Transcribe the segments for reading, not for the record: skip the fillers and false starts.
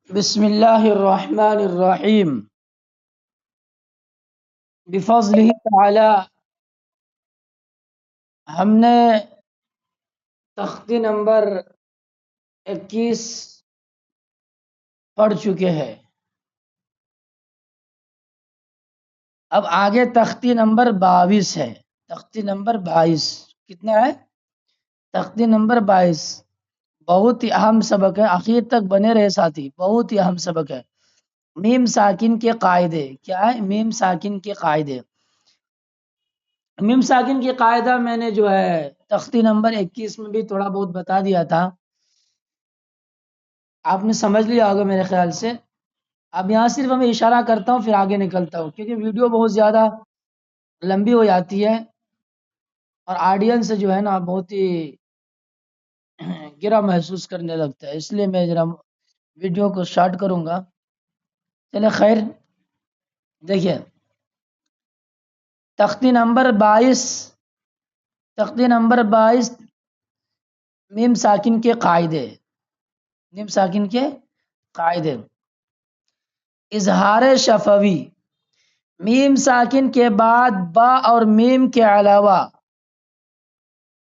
بسم اللہ الرحمن الرحیم بفضلہ تعالی ہم نے تختی نمبر 21 پڑھ چکے ہیں۔ اب آگے تختی نمبر 22 ہے۔ تختی نمبر 22 کتنا ہے؟ تختی نمبر 22 بہت ہی اہم سبق ہے، آخر تک بنے رہے ساتھی، بہت ہی اہم سبق ہے۔ میم ساکن کے قاعدے کیا ہے؟ میم ساکن کے قاعدے۔ میم ساکن کے قاعدہ میں نے جو ہے تختی نمبر 21 میں بھی تھوڑا بہت بتا دیا تھا، آپ نے سمجھ لیا ہوگا میرے خیال سے۔ اب یہاں صرف میں اشارہ کرتا ہوں پھر آگے نکلتا ہوں، کیونکہ ویڈیو بہت زیادہ لمبی ہو جاتی ہے اور آڈینس جو ہے نا بہت ہی گرا محسوس کرنے لگتا ہے، اس لیے میں ذرا ویڈیو کو شارٹ کروں گا۔ چلے خیر، دیکھیے تختی نمبر 22، تختی نمبر 22 میم ساکن کے قاعدے، میم ساکن کے قاعدے۔ اظہار شفوی، میم ساکن کے بعد با اور میم کے علاوہ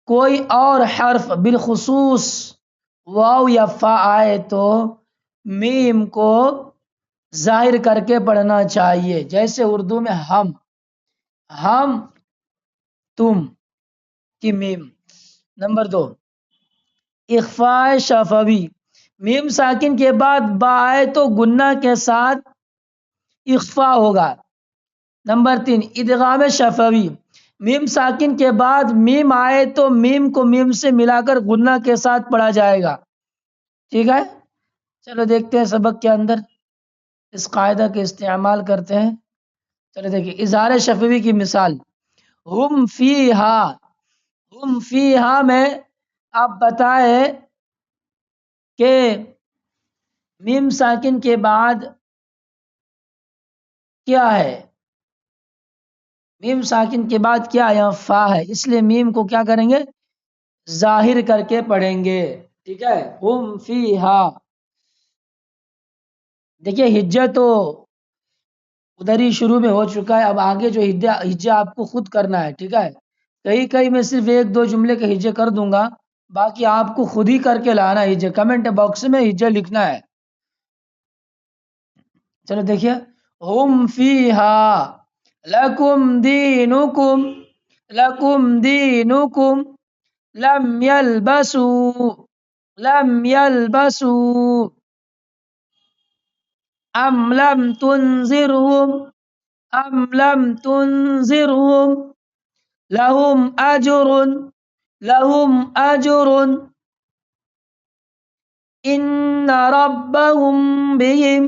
کوئی اور حرف بالخصوص واو یا فا آئے تو میم کو ظاہر کر کے پڑھنا چاہیے، جیسے اردو میں ہم تم کی میم۔ نمبر 2، اخفاء شفوی، میم ساکن کے بعد با آئے تو گنہ کے ساتھ اخفاء ہوگا۔ نمبر 3، ادغام شفوی، میم ساکن کے بعد میم آئے تو میم کو میم سے ملا کر غنہ کے ساتھ پڑھا جائے گا۔ ٹھیک ہے، چلو دیکھتے ہیں سبق کے اندر اس قاعدہ کے استعمال کرتے ہیں۔ چلو دیکھیے اظہار شفوی کی مثال، ہم فیہا، ہم فیہا میں آپ بتائے کہ میم ساکن کے بعد کیا ہے؟ میم ساکن کے بعد کیا ہے؟ یہاں فا ہے، اس لیے میم کو کیا کریں گے؟ ظاہر کر کے پڑھیں گے۔ ٹھیک ہے، ہم فیہا۔ دیکھیے ہجہ تو ادھر ہی شروع میں ہو چکا ہے، اب آگے جو ہجہ آپ کو خود کرنا ہے۔ ٹھیک ہے، کہیں میں صرف ایک دو جملے کے ہجے کر دوں گا، باقی آپ کو خود ہی کر کے لانا ہے ہجے، کمنٹ باکس میں ہجے لکھنا ہے۔ چلو دیکھیے، ہم فیہا لکم دینکم، لکم دینکم، لم یلبسوا، لم یلبسوا، ام لم تنذرهم، ام لم تنذرهم، لهم اجر، لهم اجر، ان ربهم بهم،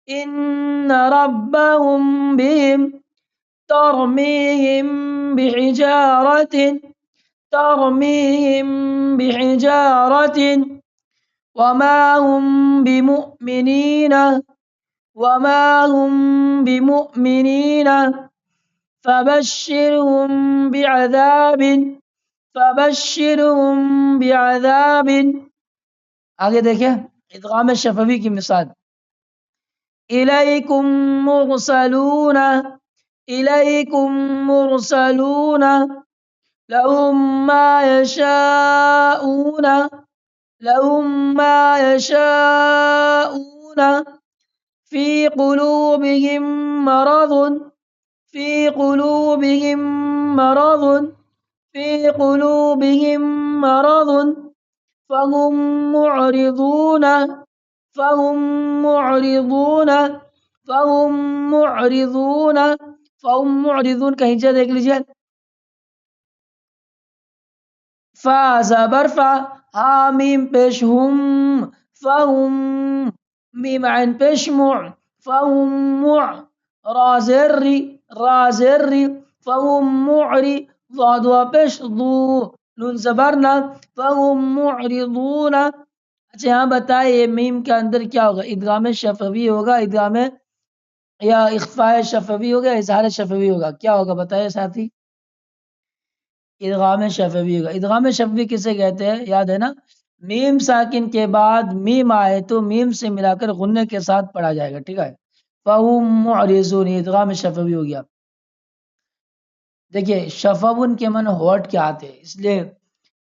ان ربهم بهم، ترميهم بحجارة، ترميهم بحجارة، وما هم بمؤمنين، وما هم بمؤمنين، فبشرهم بعذاب، فبشرهم بعذاب۔ آگے دیکھیں ادغام شفوی کی مثال، الیکم مرسلون، الیکم مرسلون، لهم ما يشاءون، لهم ما يشاءون، في قلوبهم مرض، في قلوبهم مرض، في قلوبهم مرض، فهم معرضون، فهم معرضون، فهم معرضون، فهم معرضون کا ہجہ دیکھ لیجئے، فا زبر فا، ہا میم پیش ہم، فهم، میم عین پیش مع، فهم مع، را زر ری، را زر ری، فهم معری، ضاد و پیش ضو، نون زبرنا، فهم معرضون۔ اچھا یہاں بتائیے میم کے اندر کیا ہوگا؟ ادغام شفوی ہوگا، ادغام یا اخفاء شفوی ہوگا، اظہار شفوی ہوگا؟ کیا ہوگا بتائیے ساتھی؟ ادغام شفوی ہوگا۔ ادغام شفوی کسے کہتے ہیں؟ یاد ہے نا؟ میم ساکن کے بعد میم آئے تو میم سے ملا کر غننے کے ساتھ پڑھا جائے گا، ٹھیک ہے. فَهُمْ مُعْرِضُونَ، ادغام شفوی ہو گیا. دیکھیے شفون کے من ہوٹ کے آتے ہیں، اس لیے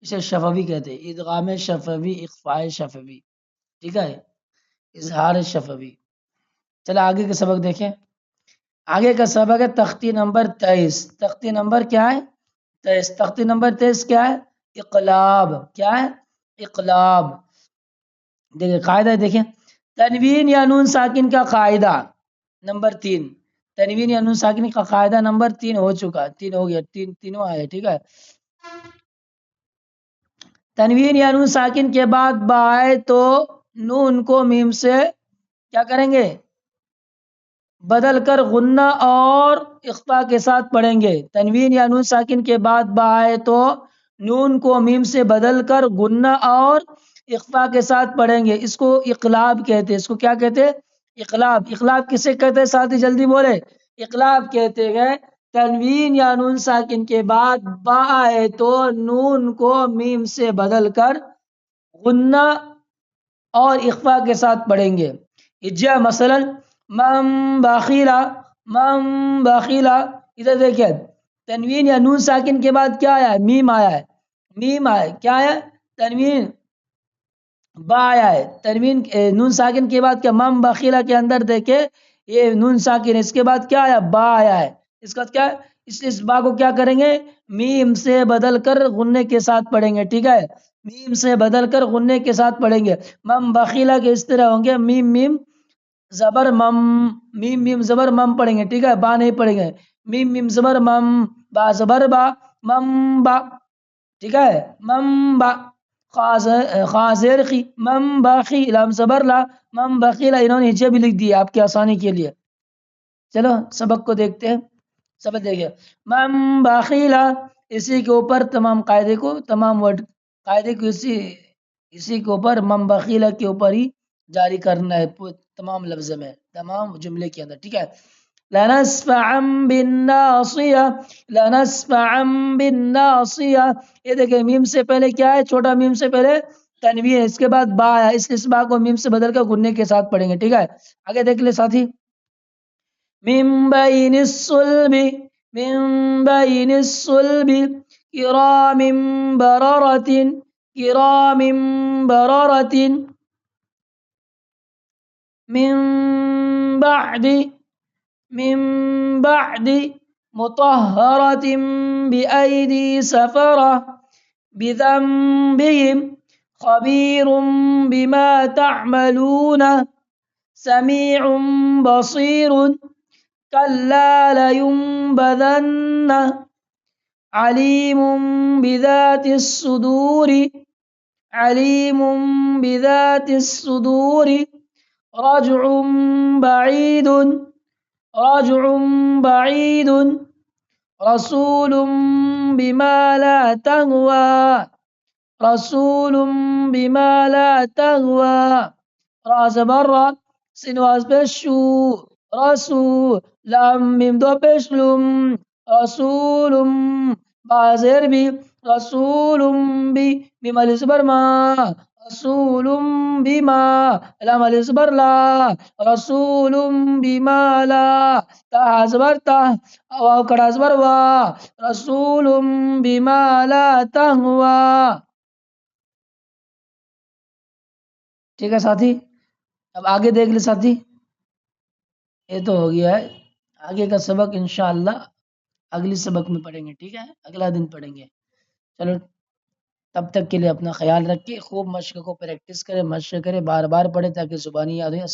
اسے شفوی کہتے ہیں. ادغام شفوی، اخفاء شفوی، ٹھیک ہے، اظہار شفوی. چلو آگے کا سبق دیکھیں. آگے کا سبق ہے تختی نمبر 23. تختی نمبر کیا ہے؟ 23. تختی نمبر 23 کیا ہے؟ اقلاب. کیا ہے؟ اقلاب. دیکھیں قاعدہ دیکھیں، تنوین یا نون ساکن کا قاعدہ نمبر 3. تنوین یا نون ساکن کا قاعدہ نمبر 3 ہو چکا، 3 ہو گیا، تینوں آئے، ٹھیک ہے. تنوین یا نون ساکن کے بعد با آئے تو نون کو میم سے کیا کریں گے؟ بدل کر غنہ اور اخفا کے ساتھ پڑھیں گے. تنوین یا نون ساکن کے بعد با آئے تو نون کو میم سے بدل کر غنہ اور اخفا کے ساتھ پڑھیں گے. اس کو اقلاب کہتے ہیں. اس کو کیا کہتے ہیں؟ اقلاب. اقلاب کسے کہتے ہیں ساتھی جلدی بولے؟ اقلاب کہتے ہیں تنوین یا نون ساکن کے بعد با آئے تو نون کو میم سے بدل کر غنہ اور اخفا کے ساتھ پڑھیں گے. اجا مثلا من بخیلا، من بخیلا. ادھر دیکھیں تنوین یا نون ساکن کے بعد کیا آیا ہے؟ میم آیا ہے. میم آیا ہے. کیا ہے؟ تنوین. با آیا ہے. تنوین نون ساکن کے بعد کیا؟ من بخیلا کے اندر دیکھیں یہ نون ساکن ہے، اس کے بعد کیا آیا؟ با آیا ہے. اس کا کیا ہے؟ اس با کو کیا کریں گے؟ میم سے بدل کر غنے کے ساتھ پڑھیں گے، ٹھیک ہے. میم سے بدل کر غنے کے ساتھ پڑھیں گے. من بخیلا کے اس طرح ہوں گے میم میم زبر مم، میم میم زبر مم پڑھیں گے، ٹھیک ہے، با نہیں پڑھیں گے. میم میم زبر مم، با زبر با، مم با، ٹھیک ہے، مم با. خازر خی، مم باخی، لام زبر لا، مم بخیلا. انہوں نے ہجے بھی لکھ دی آپ کی آسانی کے لیے. چلو سبق کو دیکھتے ہیں. سبق دیکھیے مم بخیلا، اسی کے اوپر تمام قاعدے کو، تمام ورڈ قاعدے کو اسی کے اوپر مم بخیلا کے اوپر ہی جاری کرنا ہے تمام لفظ میں، تمام جملے کے اندر، ٹھیک ہے. لنسفعا بالناصیہ، لنسفعا بالناصیہ. یہ دیکھیں میم سے پہلے کیا ہے؟ چھوٹا میم سے پہلے تنوین ہے، اس کے بعد با ہے، اس با کو میم سے بدل کر غنے کے ساتھ پڑھیں گے، ٹھیک ہے. آگے دیکھ لے ساتھی. من بین الصلب، من بین الصلب کرام بررۃ، کرام بررۃ. من بعد، من بعد مطهرة بأيدي سفرة بذنبهم خبير بما تعملون سميع بصير. كلا لينبذن عليم بذات الصدور، عليم بذات الصدور. رجع بعيد، رجع بعيد. رسول بما لا تهوى، رسول بما لا تهوى. راس برا سنواز بشو، رسول لام ميم دو بشلم. رسول بازر بي، رسول بي ميم الف زبر ما، رسول بما لام الف زبر لا، رسول بما لا تا زبر تا واو کڑا زبر وا، رسول بما لا تهوى. ٹھیک ہے ساتھی. اب آگے دیکھ لے ساتھی. یہ تو ہو گیا ہے. آگے کا سبق انشاءاللہ اگلی سبق میں پڑھیں گے، ٹھیک ہے، اگلا دن پڑھیں گے. چلو تب تک کے لیے اپنا خیال رکھیے، خوب مشق کو پریکٹس کرے، مشق کرے، بار بار پڑھے تاکہ زبانی یاد ہو.